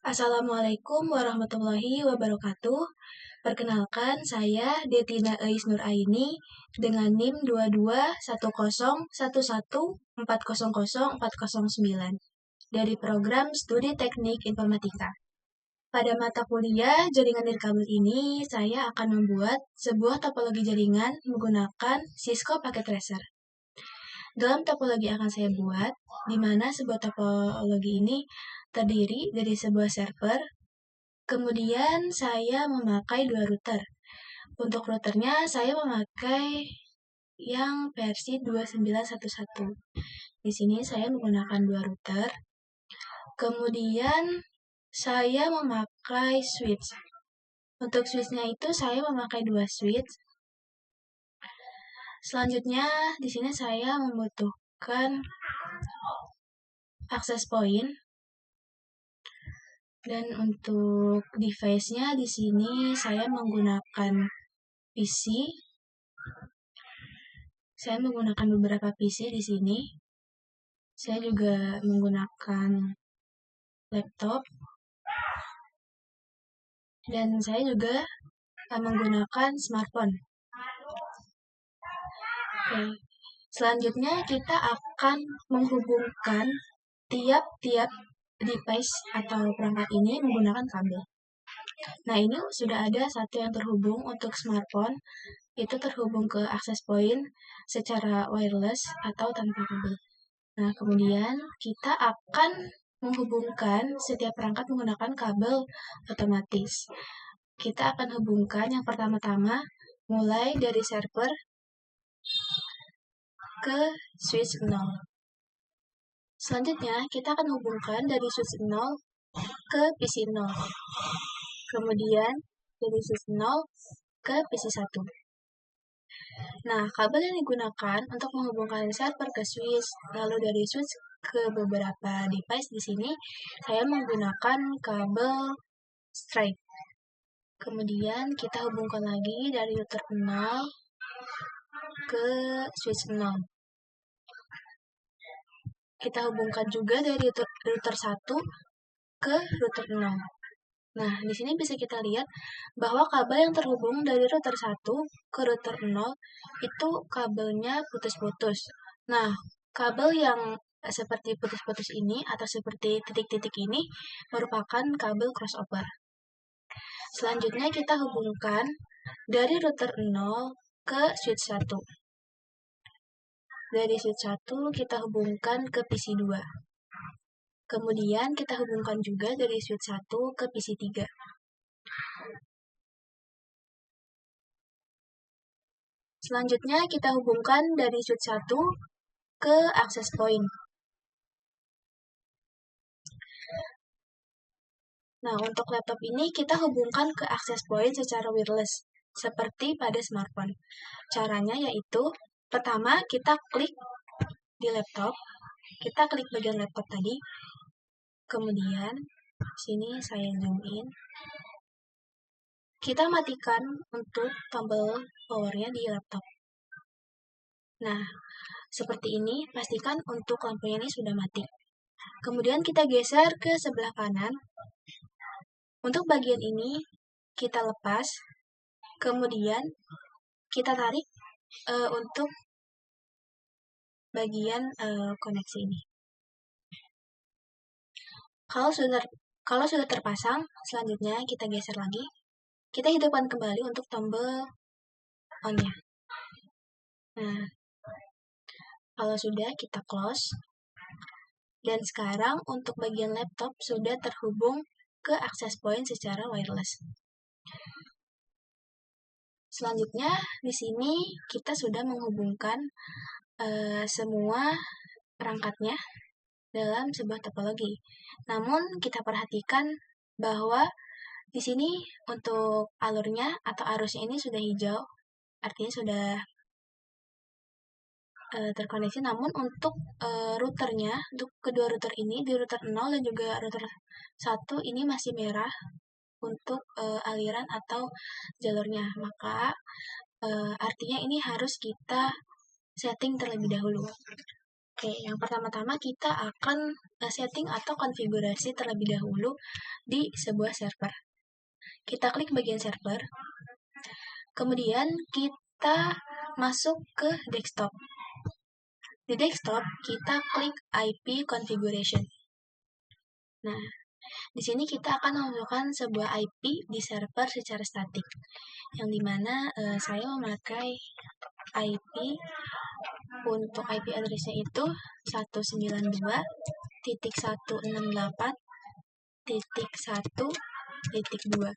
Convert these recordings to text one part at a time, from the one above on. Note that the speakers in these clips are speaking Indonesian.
Assalamualaikum warahmatullahi wabarakatuh. Perkenalkan, saya Detina Eis Nuraini dengan NIM 2210114004009 dari program Studi Teknik Informatika. Pada mata kuliah jaringan nirkabel ini, saya akan membuat sebuah topologi jaringan menggunakan Cisco Packet Tracer. Dalam topologi akan saya buat, di mana sebuah topologi ini terdiri dari sebuah server. Kemudian saya memakai dua router. Untuk routernya saya memakai yang versi 2911. Di sini saya menggunakan dua router. Kemudian saya memakai switch. Untuk switchnya itu saya memakai dua switch. Selanjutnya di sini saya membutuhkan access point. Dan untuk device-nya di sini saya menggunakan PC. Saya menggunakan beberapa PC di sini. Saya juga menggunakan laptop. Dan saya juga menggunakan smartphone. Oke. Selanjutnya kita akan menghubungkan tiap-tiap device atau perangkat ini menggunakan kabel. Nah, ini sudah ada satu yang terhubung untuk smartphone, itu terhubung ke access point secara wireless atau tanpa kabel. Nah, kemudian kita akan menghubungkan setiap perangkat menggunakan kabel otomatis. Kita akan hubungkan yang pertama-tama mulai dari server ke switch 0. Selanjutnya, kita akan hubungkan dari switch 0 ke PC 0. Kemudian, dari switch 0 ke PC 1. Nah, kabel yang digunakan untuk menghubungkan server ke switch, lalu dari switch ke beberapa device di sini, saya menggunakan kabel straight. Kemudian, kita hubungkan lagi dari router 0 ke switch 0. Kita hubungkan juga dari router 1 ke router 0. Nah, di sini bisa kita lihat bahwa kabel yang terhubung dari router 1 ke router 0 itu kabelnya putus-putus. Nah, kabel yang seperti putus-putus ini atau seperti titik-titik ini merupakan kabel crossover. Selanjutnya kita hubungkan dari router 0 ke switch 1. Dari switch 1 kita hubungkan ke PC 2. Kemudian kita hubungkan juga dari switch 1 ke PC 3. Selanjutnya kita hubungkan dari switch 1 ke access point. Nah, untuk laptop ini kita hubungkan ke access point secara wireless, seperti pada smartphone. Caranya yaitu, pertama kita klik di laptop, kita klik bagian laptop tadi, kemudian sini saya zoom in. Kita matikan untuk tombol powernya di laptop. Nah, seperti ini, pastikan untuk lampunya ini sudah mati. Kemudian kita geser ke sebelah kanan. Untuk bagian ini, kita lepas. Kemudian, kita tarik untuk bagian koneksi ini. Kalau sudah terpasang, selanjutnya kita geser lagi. Kita hidupkan kembali untuk tombol on-nya. Nah, kalau sudah, kita close. Dan sekarang untuk bagian laptop sudah terhubung ke access point secara wireless. Selanjutnya, di sini kita sudah menghubungkan semua perangkatnya dalam sebuah topologi. Namun, kita perhatikan bahwa di sini untuk alurnya atau arusnya ini sudah hijau, artinya sudah terkoneksi. Namun untuk routernya, untuk kedua router ini, di router 0 dan juga router 1 ini masih merah untuk aliran atau jalurnya. Maka artinya ini harus kita setting terlebih dahulu. Oke, yang pertama-tama kita akan setting atau konfigurasi terlebih dahulu di sebuah server. Kita klik bagian server, kemudian kita masuk ke desktop. Di desktop, kita klik IP configuration. Nah, di sini kita akan memasukkan sebuah IP di server secara statik, yang dimana saya memakai IP untuk IP address-nya itu 192.168.1.2.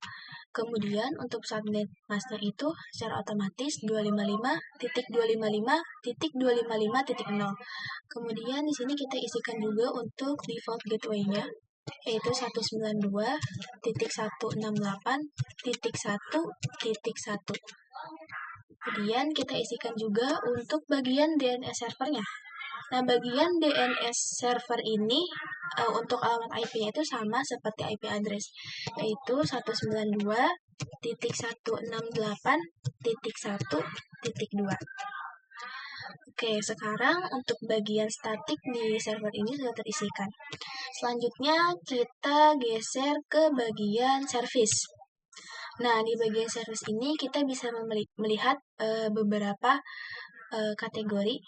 Kemudian untuk subnet masknya itu secara otomatis 255.255.255.0. Kemudian di sini kita isikan juga untuk default gateway-nya, yaitu 192.168.1.1. Kemudian kita isikan juga untuk bagian DNS servernya. Nah, bagian DNS server ini untuk alamat IP-nya itu sama seperti IP address, yaitu 192.168.1.2. Oke, sekarang untuk bagian statik di server ini sudah terisikan. Selanjutnya kita geser ke bagian service. Nah, di bagian service ini kita bisa melihat beberapa kategori,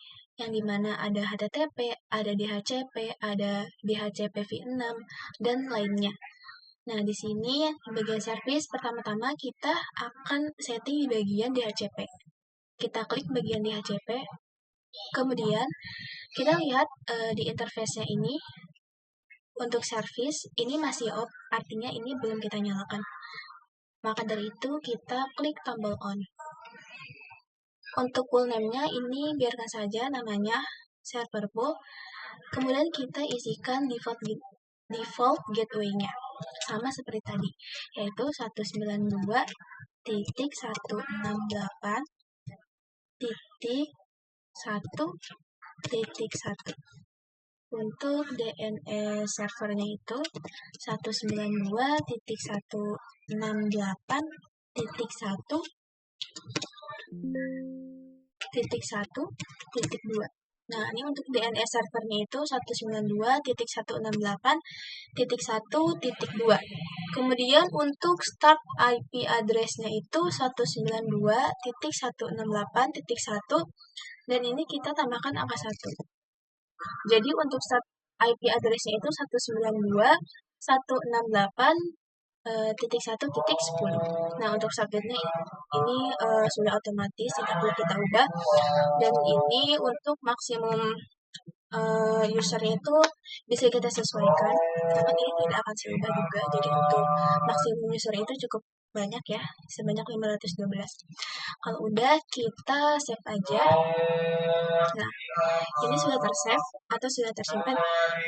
yang dimana ada HTTP, ada DHCP, ada DHCP v6, dan lainnya. Nah, di sini di bagian service pertama-tama kita akan setting di bagian DHCP. Kita klik bagian DHCP, kemudian kita lihat di interface-nya ini untuk service ini masih off, artinya ini belum kita nyalakan. Maka dari itu kita klik tombol on. Untuk pool name-nya ini biarkan saja namanya server pool. Kemudian kita isikan default gateway-nya sama seperti tadi, yaitu 192.1.1.1. Untuk DNS servernya itu 192.168.1.1.2. Nah, ini untuk DNS servernya itu 192.168.1.2. Kemudian untuk start IP address-nya itu 192.168.1, dan ini kita tambahkan angka 1. Jadi untuk start IP address-nya itu 192.168.1.10. Nah, untuk subnetnya ini sudah otomatis, tidak perlu kita ubah. Dan ini untuk maksimum usernya itu bisa kita sesuaikan, namun ini tidak akan saya ubah juga. Jadi untuk maksimum user itu cukup banyak ya, sebanyak 512. Kalau udah, kita save aja. Nah, ini sudah tersave atau sudah tersimpan.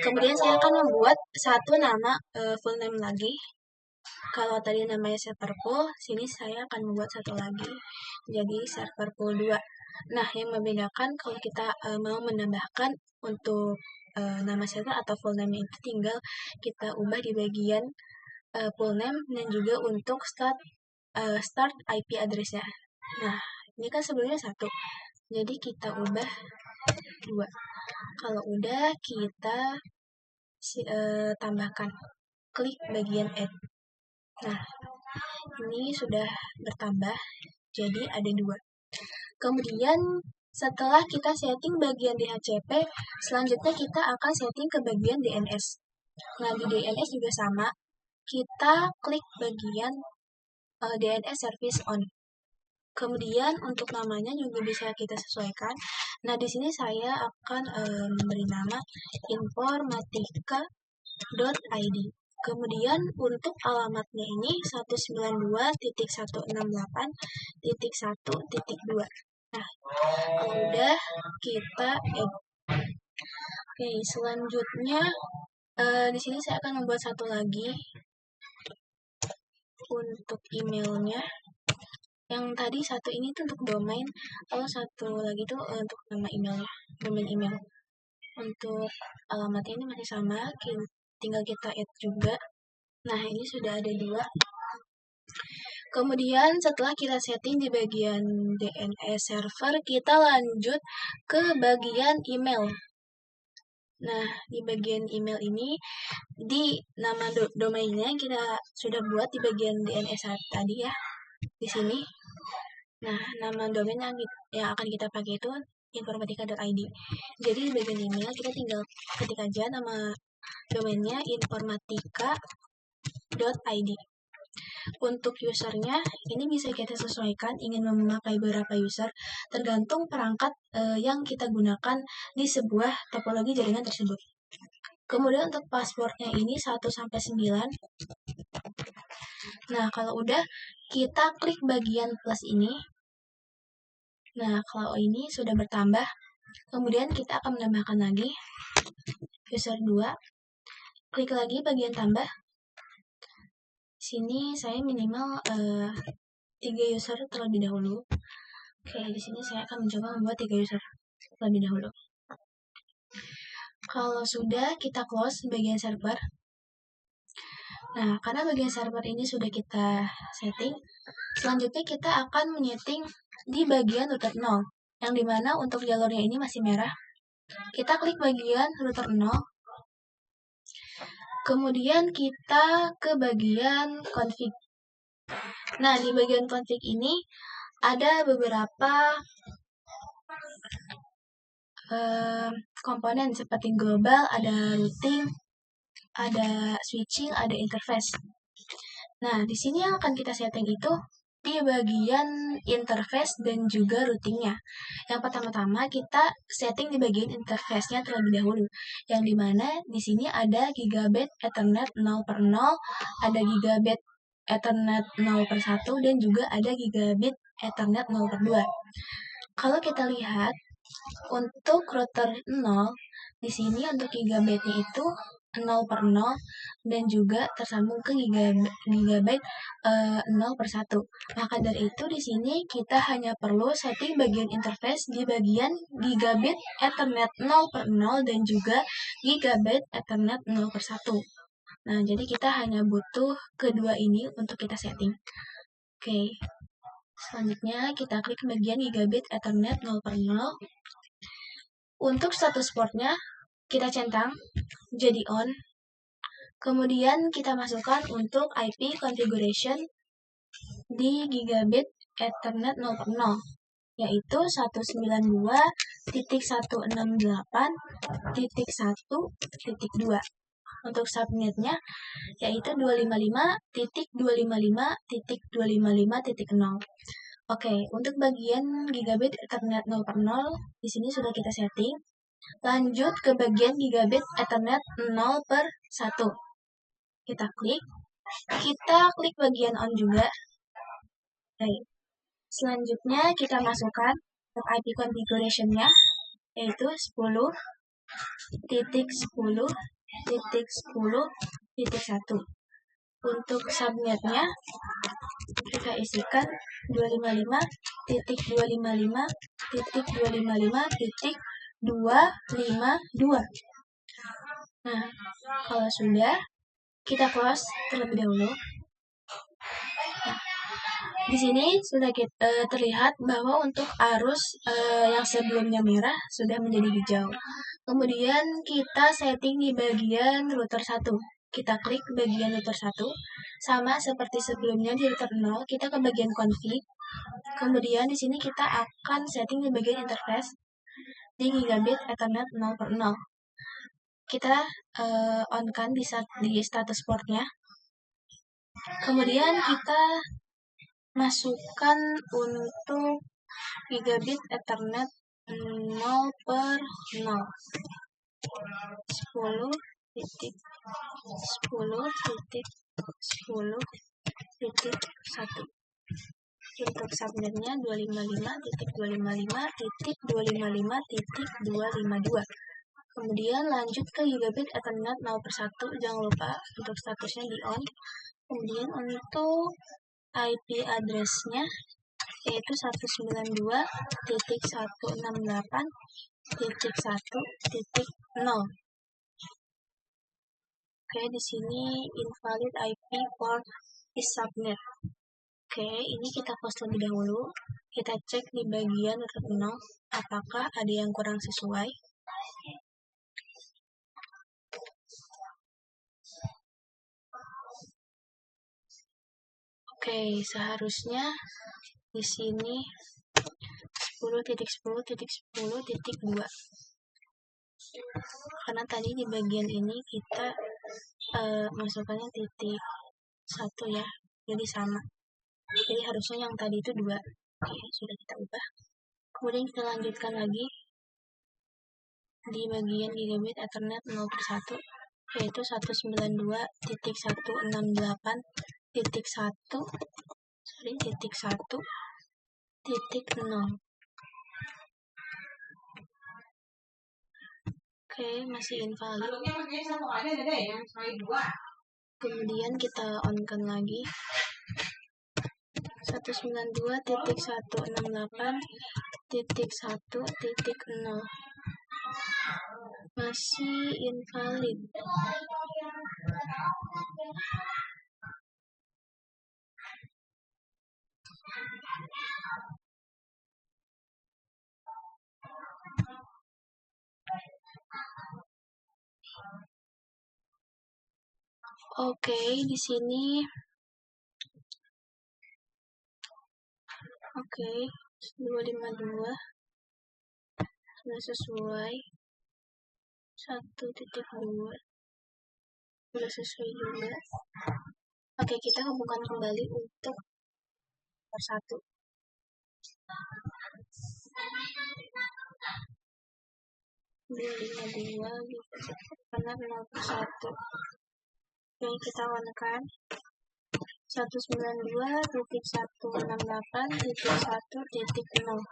Kemudian saya akan membuat satu nama full name lagi. Kalau tadi namanya server pool, sini saya akan membuat satu lagi, jadi server pool 2. Nah, yang membedakan kalau kita mau menambahkan untuk nama server atau full name itu tinggal kita ubah di bagian full name dan juga untuk start IP address-nya. Nah, ini kan sebelumnya 1, jadi kita ubah 2. Kalau udah, kita tambahkan, klik bagian add. Nah, ini sudah bertambah, jadi ada 2. Kemudian setelah kita setting bagian DHCP, selanjutnya kita akan setting ke bagian DNS. Nah, di DNS juga sama, kita klik bagian DNS service on. Kemudian untuk namanya juga bisa kita sesuaikan. Nah, di sini saya akan memberi nama informatika.id. Kemudian untuk alamatnya ini 192.168.1.2. Nah, kalau udah, kita add. Oke, selanjutnya di sini saya akan membuat satu lagi untuk emailnya. Yang tadi satu ini tuh untuk domain, kalau satu lagi tuh untuk nama emailnya, domain email. Untuk alamatnya ini masih sama, tinggal kita add juga. Nah, ini sudah ada 2. Kemudian setelah kita setting di bagian DNS server, kita lanjut ke bagian email. Nah, di bagian email ini, di nama domainnya kita sudah buat di bagian DNS tadi ya, di sini. Nah, nama domain yang akan kita pakai itu informatika.id. Jadi di bagian email kita tinggal ketik aja nama domainnya informatika.id. Untuk usernya, ini bisa kita sesuaikan ingin memakai berapa user, tergantung perangkat yang kita gunakan di sebuah topologi jaringan tersebut. Kemudian untuk passwordnya ini 1-9. Nah, kalau udah, kita klik bagian plus ini. Nah, kalau ini sudah bertambah, kemudian kita akan menambahkan lagi user 2. Klik lagi bagian tambah. Sini saya minimal 3 user terlebih dahulu. Oke, di sini saya akan mencoba membuat 3 user terlebih dahulu. Kalau sudah, kita close bagian server. Nah, karena bagian server ini sudah kita setting, selanjutnya kita akan menyeting di bagian router 0, yang dimana untuk jalurnya ini masih merah. Kita klik bagian router 0, kemudian kita ke bagian config. Nah, di bagian config ini ada beberapa komponen seperti global, ada routing, ada switching, ada interface. Nah, di sini yang akan kita setting itu di bagian interface dan juga routingnya. Yang pertama-tama kita setting di bagian interface-nya terlebih dahulu. Yang dimana di sini ada gigabit Ethernet 0/0, ada gigabit Ethernet 0/1, dan juga ada gigabit Ethernet 0/2. Kalau kita lihat untuk router 0, di sini untuk gigabitnya itu 0/0 dan juga tersambung ke gigabit 0/1. Maka dari itu di sini kita hanya perlu setting bagian interface di bagian gigabit Ethernet 0/0 dan juga gigabit Ethernet 0/1. Nah, jadi kita hanya butuh kedua ini untuk kita setting. Oke. Selanjutnya kita klik bagian gigabit Ethernet 0/0. Untuk status portnya kita centang jadi on. Kemudian kita masukkan untuk IP configuration di gigabit Ethernet 0/0, yaitu 192.168.1.2. Untuk subnetnya yaitu 255.255.255.0. Oke, untuk bagian gigabit Ethernet 0/0 di sini sudah kita setting. Lanjut ke bagian gigabit Ethernet 0/1. Kita klik bagian on juga. Baik. Selanjutnya kita masukkan untuk IP configuration-nya yaitu 10.10.10.1. Untuk subnetnya kita isikan 255.255.255.252. Nah, kalau sudah, kita close terlebih dahulu. Nah, di sini sudah terlihat bahwa untuk arus yang sebelumnya merah sudah menjadi hijau. Kemudian kita setting di bagian router 1. Kita klik bagian router 1. Sama seperti sebelumnya di router 0, kita ke bagian config. Kemudian di sini kita akan setting di bagian interface di gigabit Ethernet 0/0. Kita on-kan di status portnya. Kemudian kita masukkan untuk gigabit Ethernet 0/0. 10.10.10.1. Untuk subnetnya 255.255.255.252. Kemudian lanjut ke gigabit Ethernet 0/1. Jangan lupa untuk statusnya di on. Kemudian untuk IP address-nya yaitu 192.168.1.0. Oke, di sini invalid IP port is subnet. Oke, ini kita close terlebih dahulu. Kita cek di bagian router 0 apakah ada yang kurang sesuai. Oke, seharusnya di sini 10.10.10.2. Karena tadi di bagian ini kita masukkannya titik 1 ya, jadi sama. Jadi harusnya yang tadi itu 2. Oke, sudah kita ubah. Kemudian kita lanjutkan lagi di bagian gigabit Ethernet 0/1, yaitu 192.168.1.0. Oke, masih invalid. Kemudian kita on-kan lagi 192.168.1.0. Masih invalid. Oke, di sini oke, 252 sudah sesuai. 1.2 sudah sesuai juga. Oke, kita hubungkan kembali untuk per 1. Karena 0/1. Oke, kita on-kan 192.168.1.0.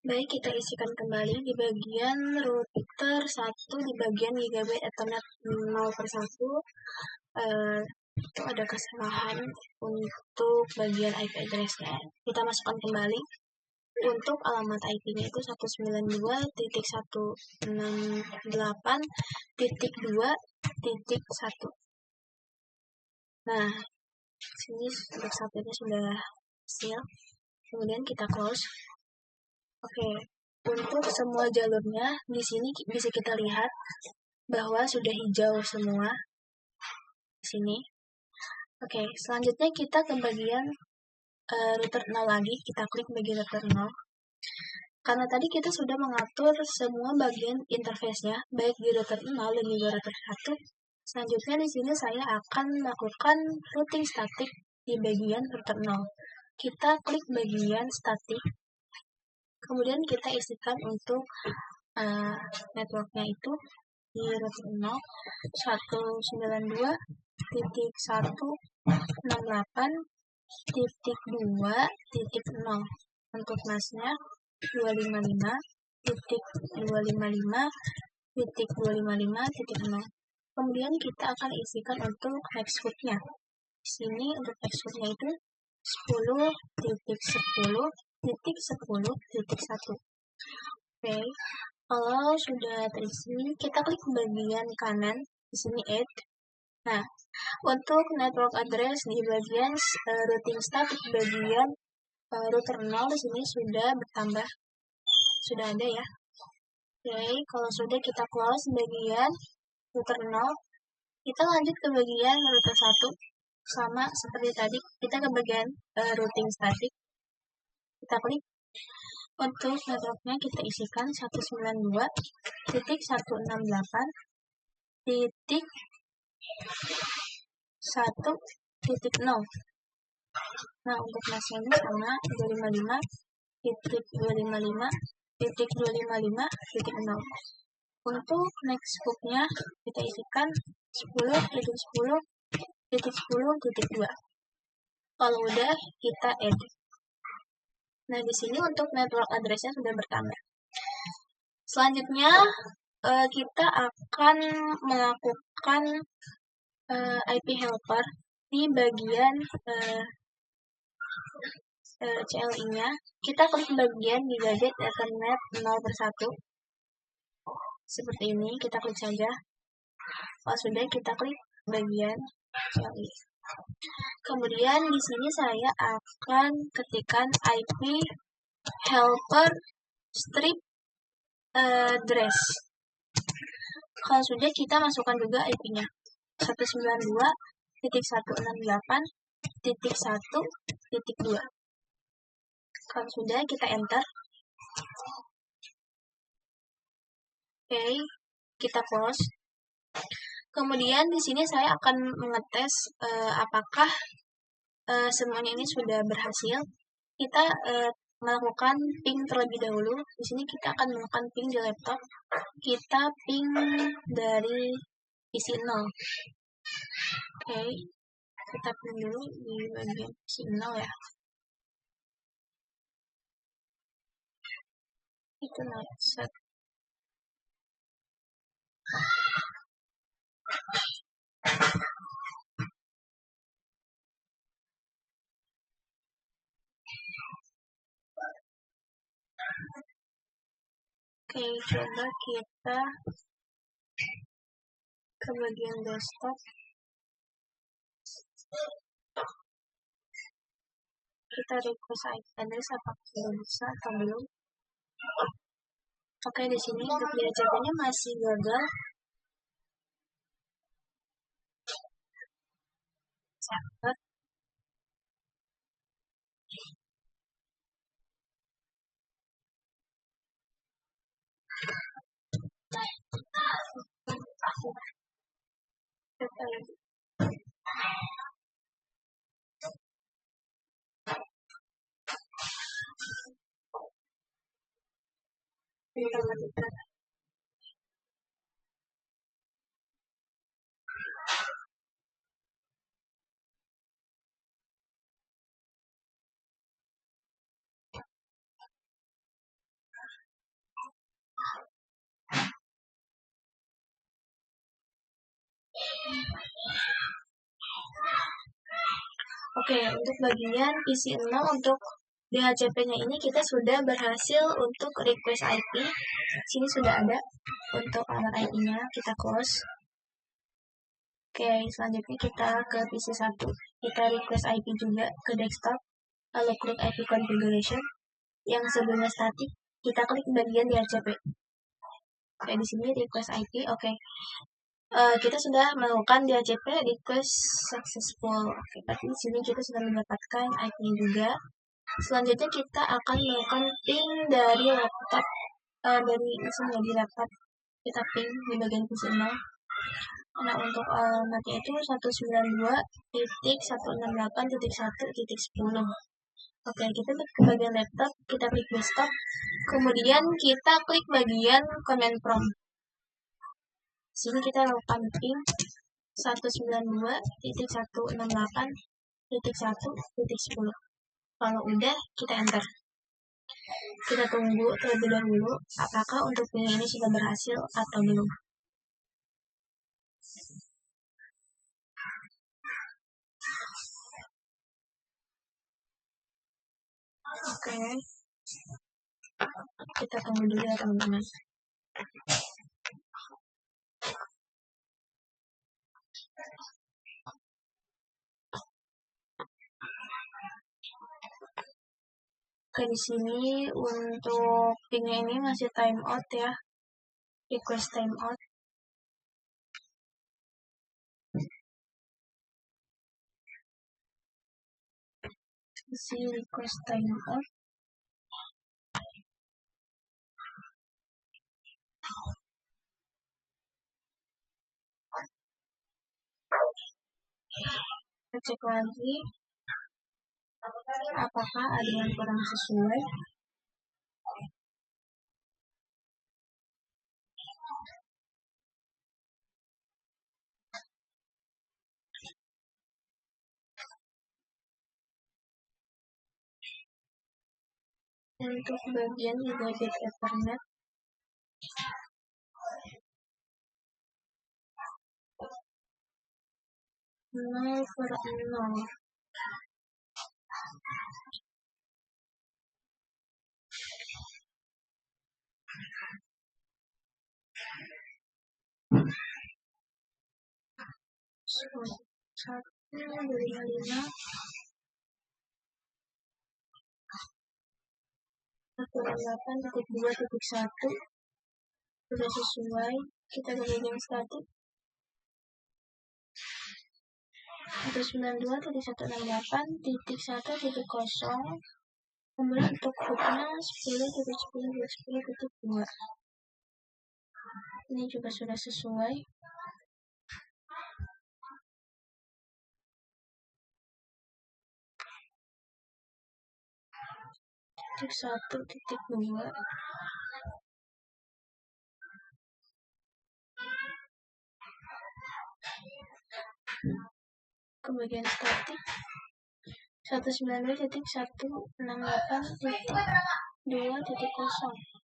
Baik, kita isikan kembali di bagian router 1 di bagian gigabit Ethernet 0/1. Itu ada kesalahan untuk bagian IP address-nya. Kita masukkan kembali. Untuk alamat IP-nya itu 192.168.2.1. Nah, sini untuk satunya sudah hasil. Kemudian kita close. Oke, untuk semua jalurnya di sini bisa kita lihat bahwa sudah hijau semua di sini. Oke, selanjutnya kita ke bagian router 0 lagi. Kita klik bagian router 0. Karena tadi kita sudah mengatur semua bagian interface-nya, baik di router 0 dan juga router 1. Selanjutnya di sini saya akan melakukan routing statik di bagian router 0. Kita klik bagian statik. Kemudian kita isikan untuk networknya itu di router 0 192.168.2.0. Untuk NAS-nya 255.255.255.0. Kemudian kita akan isikan untuk next hook-nya. Di sini untuk next hook-nya itu 10.10.10.1. Oke, kalau sudah terisi, kita klik bagian kanan di sini add. Nah, untuk network address di bagian routing static bagian router 0 di sini sudah bertambah, sudah ada ya. Oke, kalau sudah kita close bagian router 0, kita lanjut ke bagian router 1. Sama seperti tadi, kita ke bagian routing static. Kita klik. Untuk networknya kita isikan 192.168.1.0. Nah, untuk NAS-nya ini sama 255.255.255.0. Untuk next hook-nya kita isikan 10.10.10.2. Kalau udah, kita add. Nah, di sini untuk network address-nya sudah bertambah. Selanjutnya, kita akan melakukan IP helper di bagian CLI-nya. Kita klik bagian gigabit Ethernet 0/1. Seperti ini, kita klik saja. Kalau sudah, kita klik bagian CLI. Kemudian di sini saya akan ketikkan IP helper strip address. Kalau sudah, kita masukkan juga IP-nya 192.168.1.2. Kalau sudah, kita enter. Oke, kita close. Kemudian di sini saya akan mengetes apakah semuanya ini sudah berhasil. Kita melakukan ping terlebih dahulu. Di sini kita akan melakukan ping di laptop. Kita ping dari isi 0. Oke, kita ping dulu di bagian isi 0 ya. Itu set. Oke, coba kita ke bagian desktop. Kita request IP address apakah sudah bisa atau belum. Oke, di sini untuk DHCP-nya masih gagal. Catat. Oke, untuk bagian isi 0 untuk DHCP-nya ini kita sudah berhasil untuk request IP. Sini sudah ada untuk alamat IP-nya, kita close. Oke, selanjutnya kita ke PC 1. Kita request IP juga ke desktop. Lalu klik IP configuration. Yang sebelumnya static, kita klik bagian DHCP. Oke, di sini request IP. Oke. Kita sudah melakukan DHCP request successful. Oke, berarti di sini kita sudah mendapatkan IP-nya juga. Selanjutnya kita akan melakukan ping dari laptop dari mesinnya di laptop. Kita ping di bagian PC 0. Nah, untuk alamatnya itu 192.168.1.10. Oke, kita ke bagian laptop, kita klik desktop, kemudian kita klik bagian command prompt. Sini kita lakukan ping 192.168.1.10. Kalau udah, kita enter. Kita tunggu terlebih dahulu apakah untuk ping ini sudah berhasil atau belum. Oke, kita tunggu dulu ya teman-teman. Oke, di sini untuk pingnya ini masih timeout ya, request timeout. Isi request timeout. Kita cek lagi apakah ada yang kurang sesuai. Untuk bagian gigabit Ethernet, nol per nol. 255 168.2.1 sudah sesuai. Kita ke bagian statik. 192.168.1.0. Kemudian untuk hooknya 10.10.10.10.2. Ini juga sudah sesuai. Titik 1, titik 2. Ke bagian statik 192.168.2.0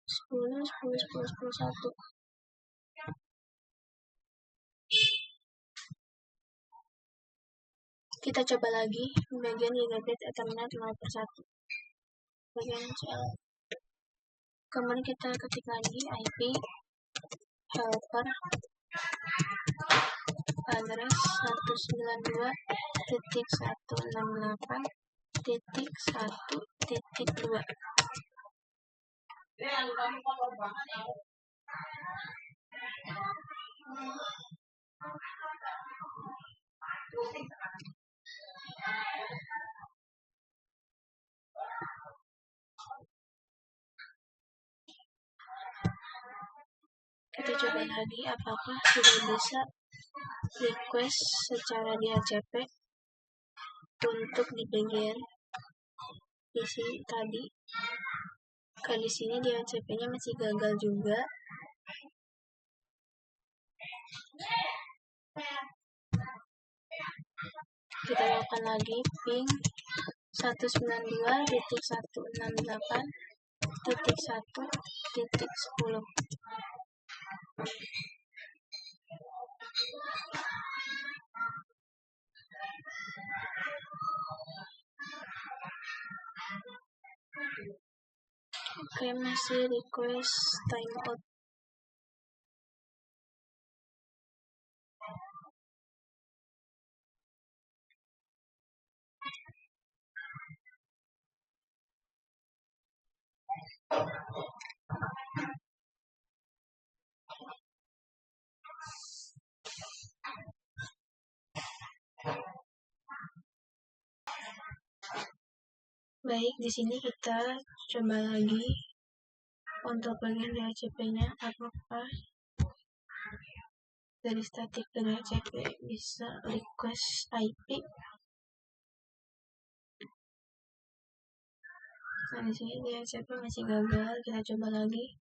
10.10.10.10.1. Kita coba lagi bagian gigabit Ethernet 0/1 bagian CL. Kemudian kita ketik lagi IP helper address 192.168.1.2. Kita coba lagi apakah sudah bisa request secara DHCP untuk di bagian PC tadi. Di sini DHCP-nya masih gagal juga. Kita lakukan lagi ping 192.168.1.10. Oke, masih request timeout. Baik, di sini kita coba lagi untuk bagian DHCP-nya apakah dari statik ke DHCP bisa request IP. Nah, di sini DHCP masih gagal. Kita coba lagi.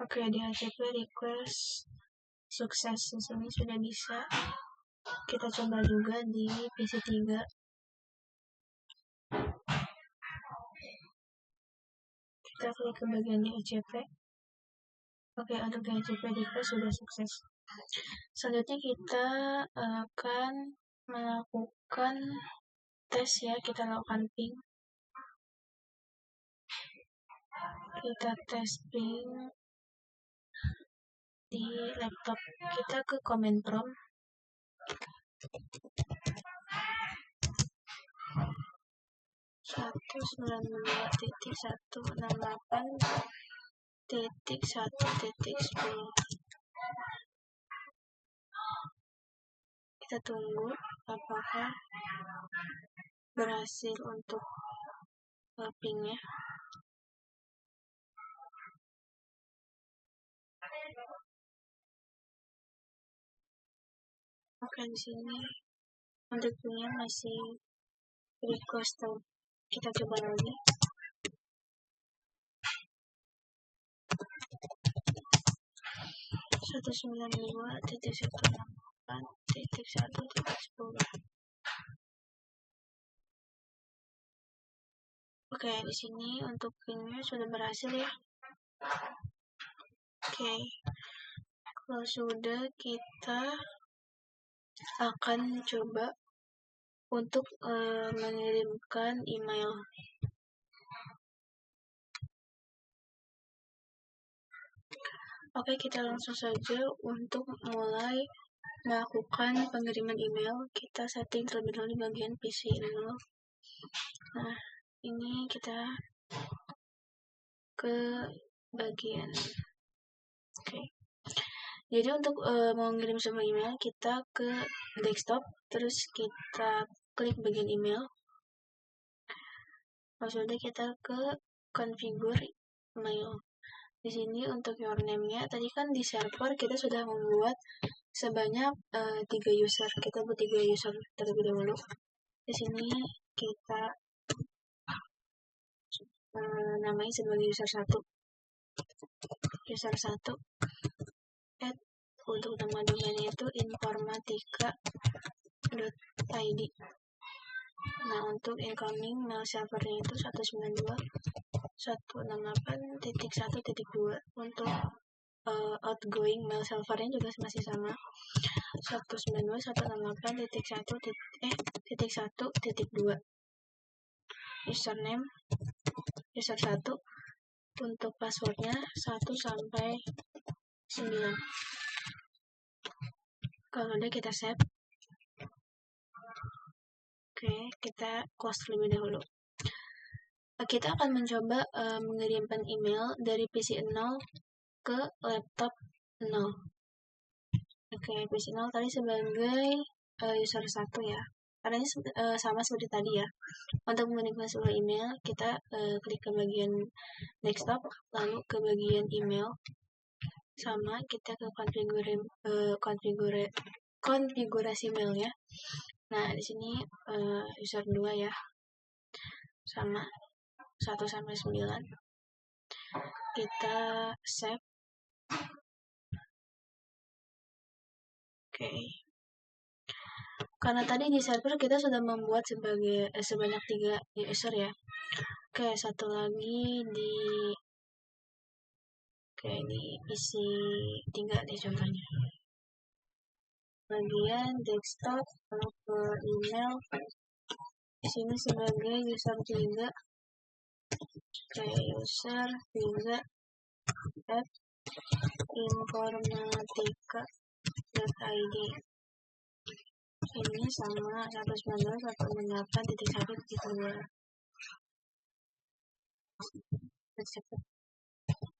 Oke, DHCP request sukses. Di sini sudah bisa. Kita coba juga di PC3. Kita klik ke bagian DHCP. Oke, untuk DHCP request sudah sukses. Selanjutnya kita akan melakukan tes ya. Kita lakukan ping. Kita tes ping di laptop kita ke command prompt. Satu 92.168.1.10. Kita tunggu apakah berhasil untuk pingnya. Oke, di sini untuk pingnya masih request. Kita coba lagi. Satu 92.168.1.10. Oke, di sini untuk pingnya sudah berhasil ya. Oke, kalau sudah kita akan coba untuk mengirimkan email. Oke, kita langsung saja untuk mulai melakukan pengiriman email. Kita setting terlebih dahulu di bagian PC email. Nah, ini kita ke bagian oke. Jadi untuk mengirim sebuah email, kita ke desktop, terus kita klik bagian email. Lalu kita ke configure mail. Di sini untuk username-nya, tadi kan di server kita sudah membuat sebanyak 3 user. Kita buat 3 user terlebih dahulu. Di sini kita namanya sebagai user 1. User 1 add untuk nama domainnya itu informatika.id. Nah, untuk incoming mail servernya itu 192.168.1.2. Untuk outgoing mail servernya juga masih sama, 192.168.1.2. Username user 1. Untuk passwordnya 1 sampai 9. Kalau udah kita save. Oke, kita close terlebih dahulu. Kita akan mencoba mengirimkan email dari PC 0 ke laptop 0. Oke, PC 0 tadi sebagai user 1 ya. Caranya sama seperti tadi ya. Untuk mengirimkan sebuah email, kita klik ke bagian desktop, lalu ke bagian email. Sama, kita ke konfigurasi mail ya. Nah, di sini user 2 ya. Sama 1 sampai 9. Kita save. Oke. Karena tadi di server kita sudah membuat sebanyak 3 user ya. Oke, satu lagi di PC 3 deh contohnya. Bagian desktop, ke email. Di sini sebagai user 3. Oke, user 3 at informatika.id. Ini sama 192.168.1.2.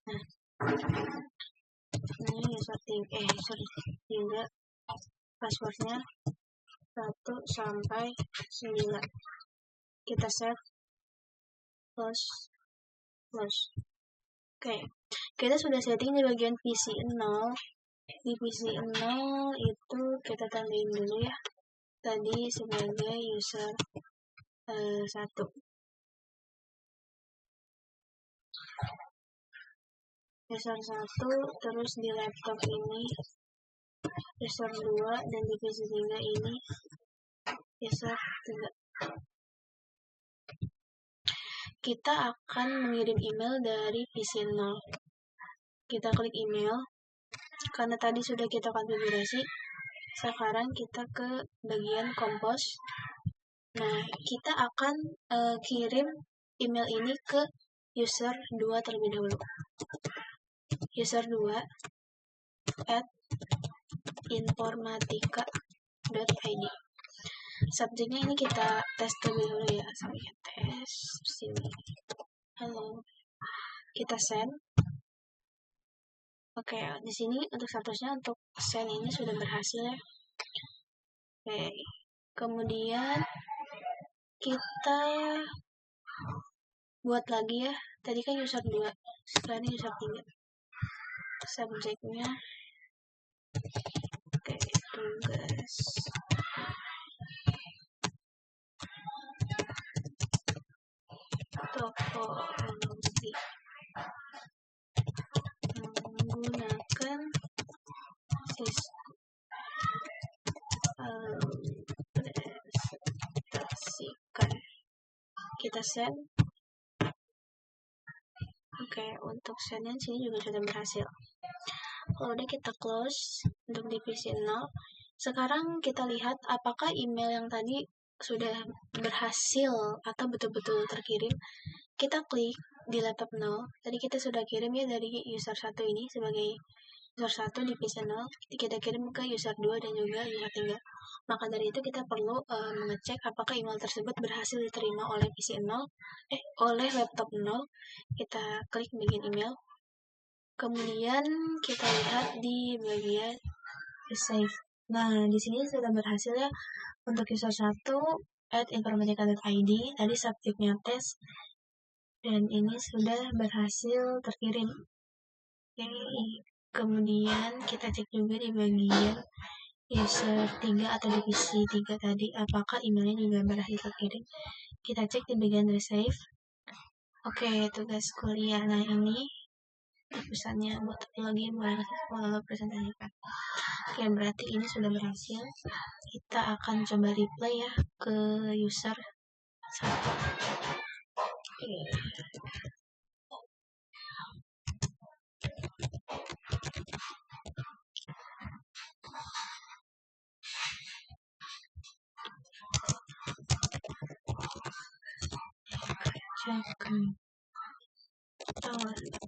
Nah, ini user 3 passwordnya 1 sampai 9. Kita save, close. Oke, kita sudah setting di bagian PC 0. Di PC 0 itu kita tandain dulu ya, tadi sebagai user 1. User 1, terus di laptop ini user 2, dan di PC 3 ini user 3. Kita akan mengirim email dari PC 0. Kita klik email. Karena tadi sudah kita konfigurasi, sekarang kita ke bagian compose. Nah, kita akan kirim email ini ke user 2 terlebih dahulu. User 2 at informatika.id. Subjeknya ini kita tes terlebih dahulu ya. Saya tes sini. Halo. Kita send. Oke, di sini untuk statusnya untuk send ini sudah berhasil ya. Oke. Kemudian kita buat lagi ya. Tadi kan user 2, sekarang user 3. Subjeknya oke, tugas. Topologi menggunakan presentasikan. Kita send. Oke, untuk sendnya sini juga sudah berhasil. Kalau udah kita close untuk divisi 0. Sekarang kita lihat apakah email yang tadi sudah berhasil atau betul-betul terkirim. Kita klik di laptop 0. Tadi kita sudah kirim ya dari user 1 ini sebagai user 1 di PC 0, kita kirim ke user 2 dan juga user 3. Maka dari itu kita perlu mengecek apakah email tersebut berhasil diterima oleh PC 0, oleh laptop 0. Kita klik bagian email. Kemudian kita lihat di bagian save. Nah, di sini sudah berhasil ya untuk user 1 @informatika.id, tadi subjeknya tes, dan ini sudah berhasil terkirim. Oke, kemudian kita cek juga di bagian user 3 atau divisi 3 tadi, apakah emailnya juga berhasil terkirim. Kita cek di bagian receive. Oke, tugas kuliah. Nah, ini pesannya buat login lalu presentasikan. Oke, berarti ini sudah berhasil. Kita akan coba reply ya ke user 1. Oke.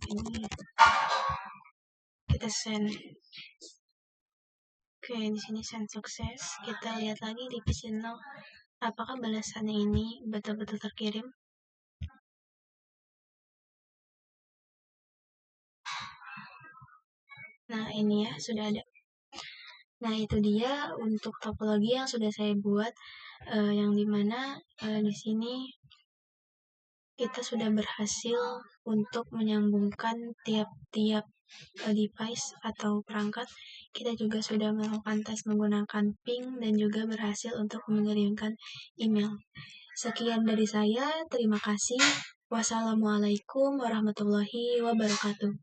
Ini kita send. Oke, di sini send sukses. Kita lihat lagi di PC 0, apakah balasannya ini betul-betul terkirim. Nah, ini ya sudah ada. Nah, itu dia untuk topologi yang sudah saya buat, yang dimana di sini kita sudah berhasil untuk menyambungkan tiap-tiap device atau perangkat. Kita juga sudah melakukan tes menggunakan ping dan juga berhasil untuk mengirimkan email. Sekian dari saya, terima kasih. Wassalamualaikum warahmatullahi wabarakatuh.